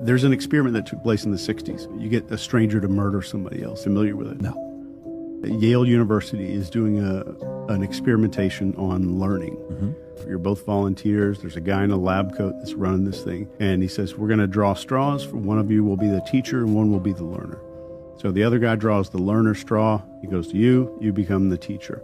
There's an experiment that took place in the 60s. You get a stranger to murder somebody else. Familiar with it? No. Yale University is doing an experimentation on learning. You're both volunteers. There's a guy in a lab coat that's running this thing. And he says, we're going to draw straws. One of you will be the teacher and one will be the learner. So the other guy draws the learner straw. He goes to you. You become the teacher.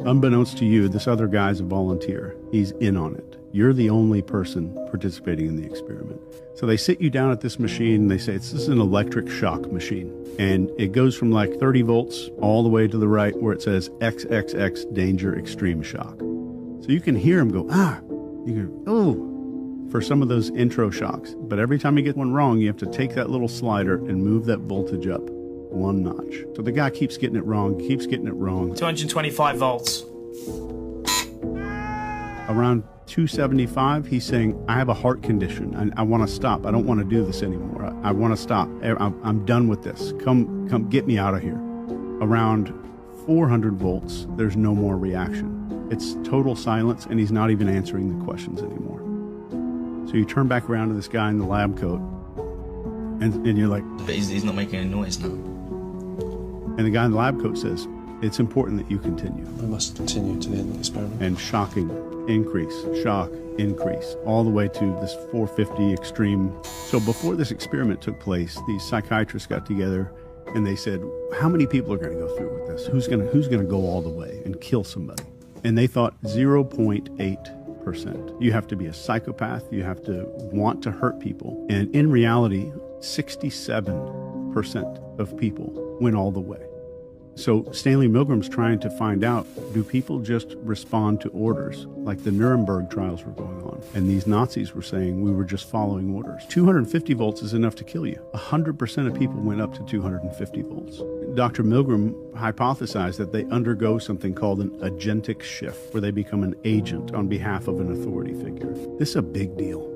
Unbeknownst to you, this other guy's a volunteer. He's in on it. You're the only person participating in the experiment. So they sit you down at this machine. They say, this is an electric shock machine. And it goes from like 30 volts all the way to the right where it says XXX danger extreme shock. So you can hear him go, you go, oh, for some of those intro shocks. But every time you get one wrong, you have to take that little slider and move that voltage up one notch. So the guy keeps getting it wrong, 225 volts. Around 275, he's saying, I have a heart condition. I want to stop. I don't want to do this anymore. I want to stop. I'm done with this. Come get me out of here. Around 400 volts, there's no more reaction. It's total silence, and he's not even answering the questions anymore. So you turn back around to this guy in the lab coat, and you're like... But he's not making any noise now. And the guy in the lab coat says, it's important that you continue. I must continue to the end of the experiment. And shocking increase, shock, increase, all the way to this 450 extreme. So before this experiment took place, these psychiatrists got together and they said, how many people are going to go through with this? Who's going to go all the way and kill somebody? And they thought 0.8%. You have to be a psychopath. You have to want to hurt people. And in reality, 67% of people went all the way. So Stanley Milgram's trying to find out, do people just respond to orders like the Nuremberg trials were going on? And these Nazis were saying we were just following orders. 250 volts is enough to kill you. 100% of people went up to 250 volts. Dr. Milgram hypothesized that they undergo something called an agentic shift, where they become an agent on behalf of an authority figure. This is a big deal.